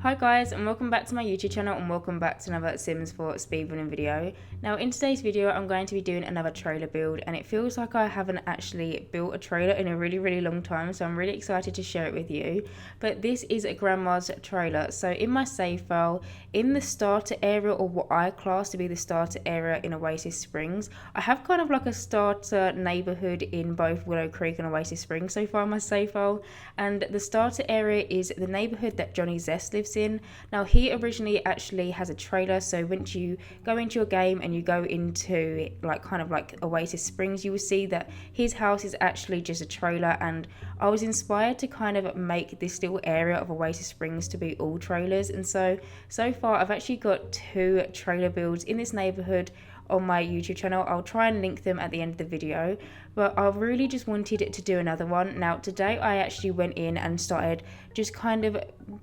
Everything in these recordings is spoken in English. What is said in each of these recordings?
Hi guys, and welcome back to my YouTube channel, and welcome back to another Sims 4 speedrunning video. Now in today's video I'm going to be doing another trailer build, and it feels like I haven't actually built a trailer in a really long time, so I'm really excited to share it with you. But this is a grandma's trailer. So in my save file, in the starter area, or what I class to be the starter area in Oasis Springs, I have kind of like a starter neighborhood in both Willow Creek and Oasis Springs so far in my save file, and the starter area is the neighborhood that Johnny Zest lives in. Now he originally actually has a trailer, so once you go into your game and you go into kind of like Oasis Springs, you will see that his house is actually just a trailer, and I was inspired to kind of make this little area of Oasis Springs to be all trailers. And so far I've actually got 2 trailer builds in this neighborhood on my YouTube channel. I'll try and link them at the end of the video, but I really just wanted to do another one. Now today I actually went in and started just kind of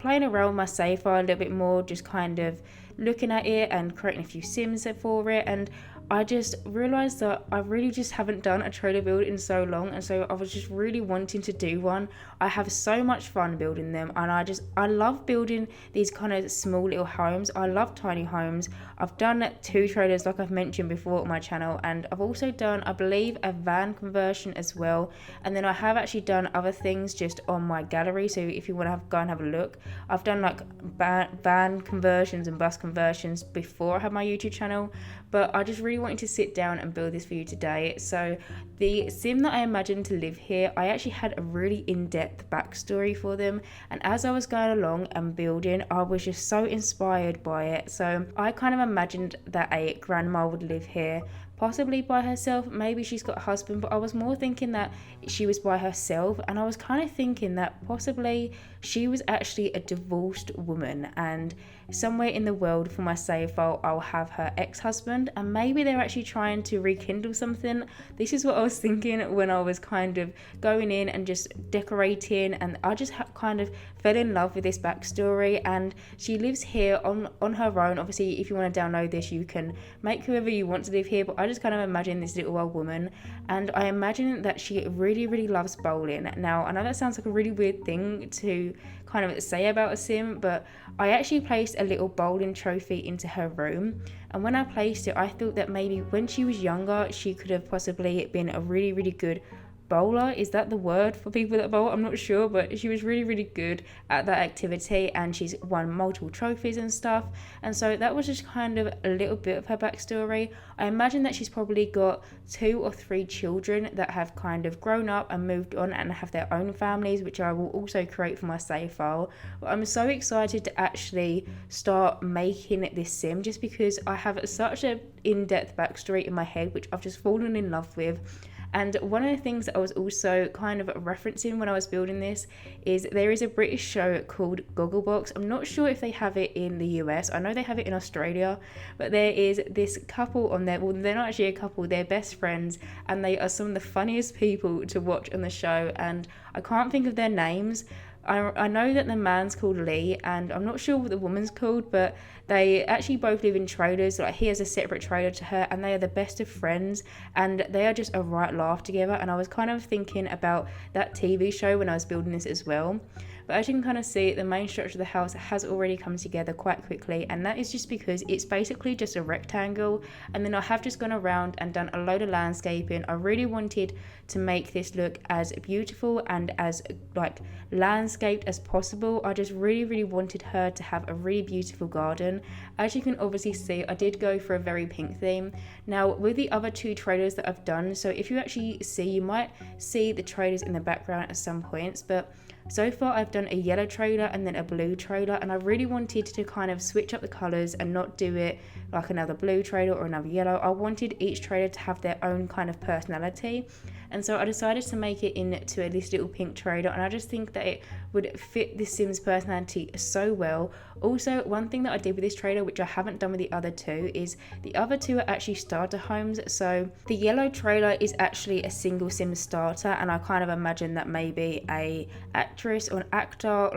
playing around with my save file a little bit more, just kind of looking at it and creating a few sims for it, and I just realised that I really just haven't done a trailer build in so long, and so I was just really wanting to do one. I have so much fun building them, and I love building these kind of small little homes. I love tiny homes. I've done 2 trailers like I've mentioned before on my channel, and I've also done, I believe, a van conversion as well, and then I have actually done other things just on my gallery, so if you want to go and have a look, I've done like van conversions and bus conversions before I had my YouTube channel, but I just really wanted to sit down and build this for you today. So the sim that I imagined to live here, I actually had a really in-depth backstory for them, and as I was going along and building, I was just so inspired by it. So I kind of imagined that a grandma would live here, possibly by herself. Maybe she's got a husband, but I was more thinking that she was by herself, and I was kind of thinking that possibly she was actually a divorced woman, and somewhere in the world for my save file I'll have her ex-husband, and maybe they're actually trying to rekindle something. This is what I was thinking when I was kind of going in and just decorating, and I just kind of fell in love with this backstory. And she lives here on her own. Obviously if you want to download this, you can make whoever you want to live here, but I just kind of imagine this little old woman, and I imagine that she really loves bowling. Now I know that sounds like a really weird thing to kind of say about a sim, but I actually placed a little bowling trophy into her room, and when I placed it I thought that maybe when she was younger she could have possibly been a really good bowler. Is that the word for people that bowl? I'm not sure, but she was really good at that activity, and she's won multiple trophies and stuff, and so that was just kind of a little bit of her backstory. I imagine that she's probably got 2 or 3 children that have kind of grown up and moved on and have their own families, which I will also create for my save file. But I'm so excited to actually start making this sim, just because I have such an in-depth backstory in my head which I've just fallen in love with. And one of the things that I was also kind of referencing when I was building this is there is a British show called Gogglebox. I'm not sure if they have it in the US. I know they have it in Australia, but there is this couple on there. Well, they're not actually a couple, they're best friends, and they are some of the funniest people to watch on the show, and I can't think of their names. I know that the man's called Lee, and I'm not sure what the woman's called, but they actually both live in trailers. Like, he has a separate trailer to her, and they are the best of friends, and they are just a right laugh together. And I was kind of thinking about that TV show when I was building this as well. But as you can kind of see, the main structure of the house has already come together quite quickly, and that is just because it's basically just a rectangle, and then I have just gone around and done a load of landscaping. I really wanted to make this look as beautiful and as like landscaped as possible. I just really wanted her to have a really beautiful garden. As you can obviously see, I did go for a very pink theme. Now with the other 2 trailers that I've done, so if you actually see, you might see the trailers in the background at some points, but so far I've done a yellow trailer and then a blue trailer, and I really wanted to kind of switch up the colours and not do it like another blue trailer or another yellow. I wanted each trailer to have their own kind of personality, and so I decided to make it into this little pink trailer, and I just think that it would fit this sim's personality so well. Also, one thing that I did with this trailer, which I haven't done with the other 2, is the other 2 are actually starter homes. So the yellow trailer is actually a single sim starter, and I kind of imagine that maybe a actress or an actor,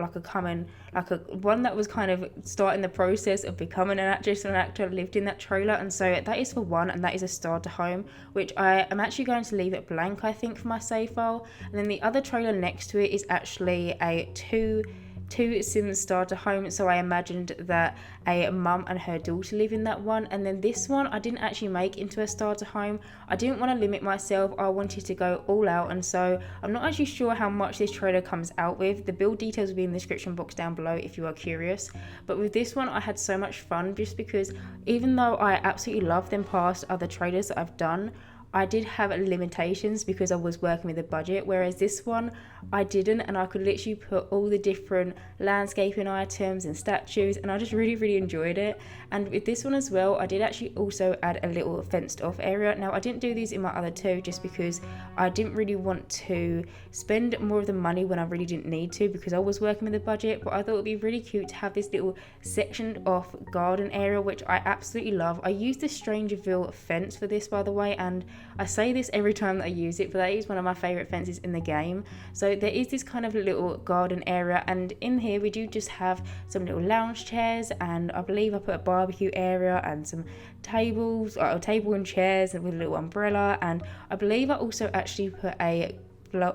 one that was kind of starting the process of becoming an actress or an actor, lived in that trailer, and so that is for one, and that is a starter home, which I am actually going to leave it blank, I think, for my save file. And then the other trailer next to it is actually a 2 two Sims starter homes, so I imagined that a mum and her daughter live in that one. And then this one I didn't actually make into a starter home. I didn't want to limit myself, I wanted to go all out, and so I'm not actually sure how much this trailer comes out with. The build details will be in the description box down below if you are curious. But with this one I had so much fun, just because even though I absolutely love them past other trailers that I've done, I did have limitations because I was working with a budget, whereas this one I didn't, and I could literally put all the different landscaping items and statues, and I just really enjoyed it. And with this one as well, I did actually also add a little fenced off area. Now I didn't do these in my other two just because I didn't really want to spend more of the money when I really didn't need to, because I was working with a budget, but I thought it would be really cute to have this little sectioned off garden area, which I absolutely love. I used the Strangerville fence for this, by the way, and I say this every time that I use it, but that is one of my favourite fences in the game. So there is this kind of little garden area, and in here we do just have some little lounge chairs, and I believe I put a barbecue area and some tables, or a table and chairs with a little umbrella, and I believe I also actually put a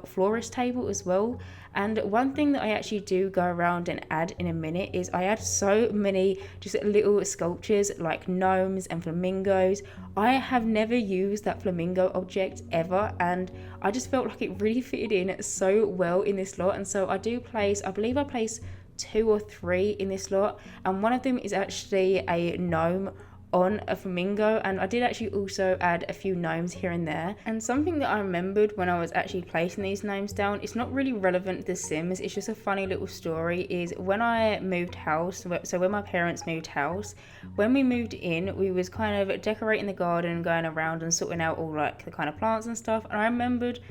florist table as well. And one thing that I actually do go around and add in a minute is I add so many just little sculptures like gnomes and flamingos. I have never used that flamingo object ever, and I just felt like it really fitted in so well in this lot. And so I believe I place 2 or 3 in this lot, and one of them is actually a gnome on a flamingo, and I did actually also add a few gnomes here and there. And something that I remembered when I was actually placing these gnomes down, it's not really relevant to The Sims, it's just a funny little story, is when I moved house, so when my parents moved house, when we moved in, we was kind of decorating the garden, going around and sorting out all like the kind of plants and stuff, and I remembered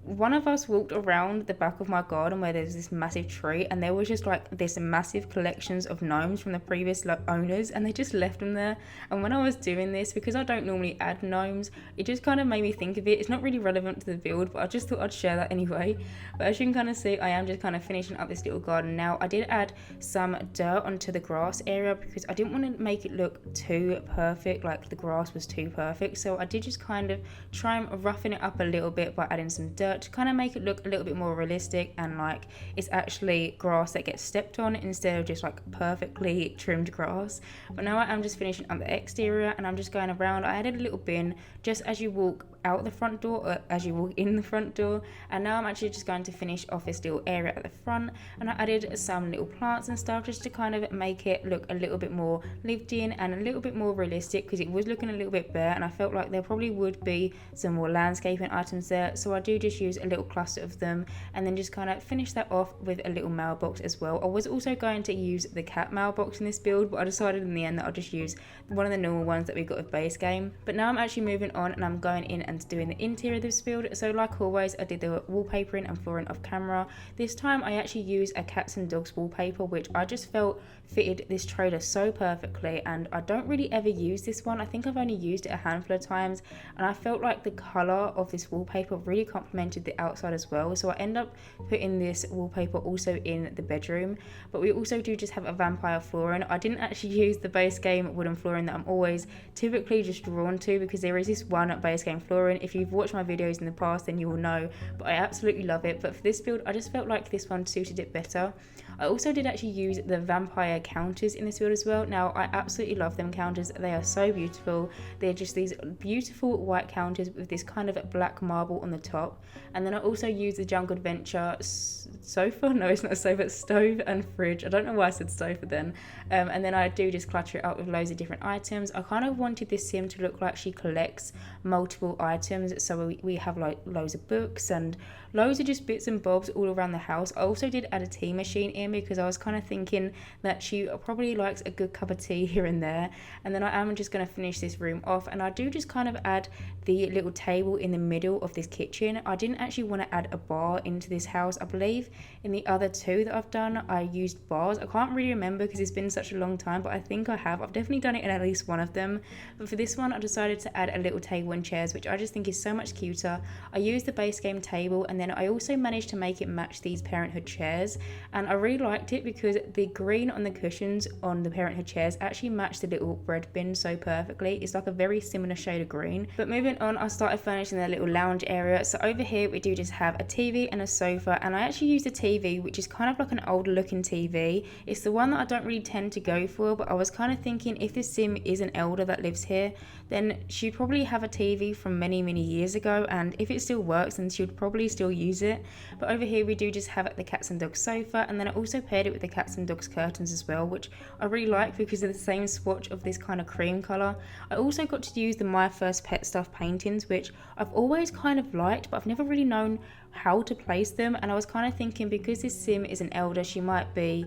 one of us walked around the back of my garden where there's this massive tree, and there was just like this massive collections of gnomes from the previous owners, and they just left them there. And when I was doing this, because I don't normally add gnomes, it just kind of made me think of it. It's not really relevant to the build, but I just thought I'd share that anyway. But as you can kind of see, I am just kind of finishing up this little garden now. I did add some dirt onto the grass area because I didn't want to make it look too perfect, like the grass was too perfect, so I did just kind of try and roughen it up a little bit by adding some dirt to kind of make it look a little bit more realistic, and like it's actually grass that gets stepped on instead of just like perfectly trimmed grass. But now I am just finishing up the exterior, and I'm just going around. I added a little bin just as you walk out the front door, or as you walk in the front door, and now I'm actually just going to finish off this little area at the front, and I added some little plants and stuff just to kind of make it look a little bit more lived in and a little bit more realistic, because it was looking a little bit bare, and I felt like there probably would be some more landscaping items there, so I do just use a little cluster of them, and then just kind of finish that off with a little mailbox as well. I was also going to use the cat mailbox in this build, but I decided in the end that I'll just use one of the normal ones that we got with base game. But now I'm actually moving on, and I'm going in and doing the interior of this build. So like always, I did the wallpapering and flooring off camera. This time I actually used a cats and dogs wallpaper, which I just felt fitted this trailer so perfectly, and I don't really ever use this one. I think I've only used it a handful of times, and I felt like the colour of this wallpaper really complemented the outside as well, so I end up putting this wallpaper also in the bedroom. But we also do just have a vampire flooring. I didn't actually use the base game wooden flooring that I'm always typically just drawn to, because there is this one base game flooring. If you've watched my videos in the past, then you will know, but I absolutely love it. But for this build, I just felt like this one suited it better. I also did actually use the vampire counters in this build as well. Now I absolutely love them counters, they are so beautiful. They're just these beautiful white counters with this kind of black marble on the top. And then I also used the Jungle Adventure sofa, no it's not a sofa, stove and fridge. I don't know why I said sofa then. And then I do just clutter it up with loads of different items. I kind of wanted this sim to look like she collects multiple items, so we have like loads of books and loads of just bits and bobs all around the house. I also did add a tea machine in because I was kind of thinking that she probably likes a good cup of tea here and there. And then I am just going to finish this room off, and I do just kind of add the little table in the middle of this kitchen. I didn't actually want to add a bar into this house. I believe in the other two that I've done I used bars. I can't really remember because it's been such a long time, but I think I have. I've definitely done it in at least one of them. But for this one I decided to add a little table and chairs, which I just think is so much cuter. I used the base game table, and then I also managed to make it match these Parenthood chairs, and I really really liked it because the green on the cushions on the Parenthood chairs actually matched the little bread bin so perfectly. It's like a very similar shade of green. But moving on, I started furnishing the little lounge area. So over here we do just have a TV and a sofa, and I actually use the TV, which is kind of like an older looking TV. It's the one that I don't really tend to go for, but I was kind of thinking if this sim is an elder that lives here, then she'd probably have a TV from many years ago, and if it still works then she'd probably still use it. But over here we do just have the cats and dogs sofa, and then I also paired it with the cats and dogs curtains as well, which I really like because of the same swatch of this kind of cream colour. I also got to use the My First Pet stuff paintings, which I've always kind of liked, but I've never really known how to place them, and I was kind of thinking because this sim is an elder, she might be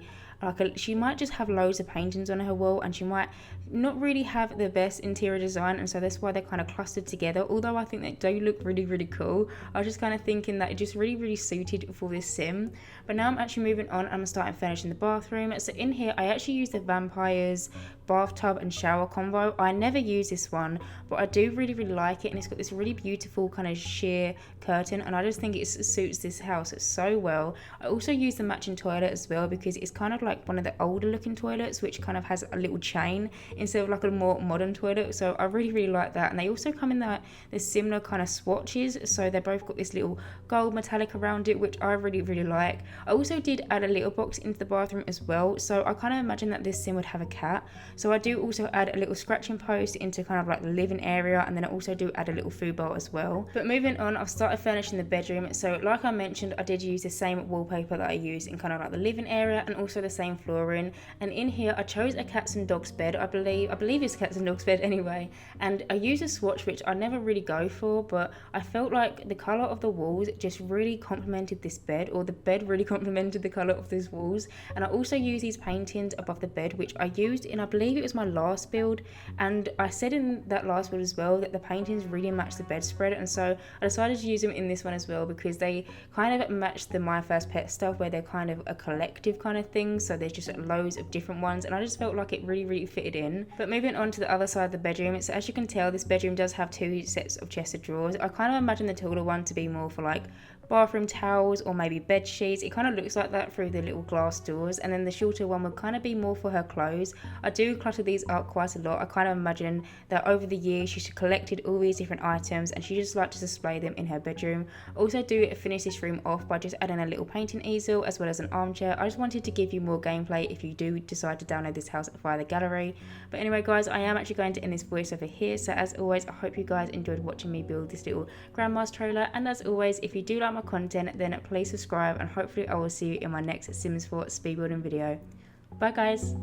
she might just have loads of paintings on her wall, and she might not really have the best interior design, and so that's why they're kind of clustered together. Although I think they do look really cool, I was just kind of thinking that it just really suited for this sim. But now I'm actually moving on, I'm starting finishing the bathroom. So in here I actually use the Vampires bathtub and shower combo. I never use this one, but I do really like it, and it's got this really beautiful kind of sheer curtain, and I just think it suits this house so well. I also use the matching toilet as well because it's kind of like one of the older looking toilets, which kind of has a little chain instead of like a more modern toilet, so I really like that. And they also come in the similar kind of swatches, so they both got this little gold metallic around it, which I really like. I also did add a little box into the bathroom as well, so I kind of imagine that this sim would have a cat, so I do also add a little scratching post into kind of like the living area, and then I also do add a little food bowl as well. But moving on, I've started furnishing the bedroom. So like I mentioned, I did use the same wallpaper that I used in kind of like the living area, and also the same flooring. And in here I chose a cats and dogs bed. I believe it's cats and dogs bed anyway, and I used a swatch which I never really go for, but I felt like the color of the walls just really complemented this bed, or the bed really complemented the color of these walls. And I also used these paintings above the bed, which I used in, I believe it was my last build, and I said in that last build as well that the paintings really matched the bedspread, and so I decided to use them in this one as well because they kind of match the My First Pet stuff, where they're kind of a collective kind of thing, so there's just loads of different ones, and I just felt like it really fitted in. But moving on to the other side of the bedroom, so as you can tell, this bedroom does have two sets of chest of drawers. I kind of imagine the taller one to be more for like bathroom towels or maybe bed sheets. It kind of looks like that through the little glass doors, and then the shorter one would kind of be more for her clothes. I do clutter these up quite a lot. I kind of imagine that over the years she's collected all these different items, and she just likes to display them in her bedroom. I also do finish this room off by just adding a little painting easel as well as an armchair. I just wanted to give you more gameplay if you do decide to download this house via the gallery. But anyway guys, I am actually going to end this voiceover here, so as always I hope you guys enjoyed watching me build this little grandma's trailer, and as always, if you do like my content, then please subscribe, and hopefully I will see you in my next Sims 4 speed building video. Bye guys.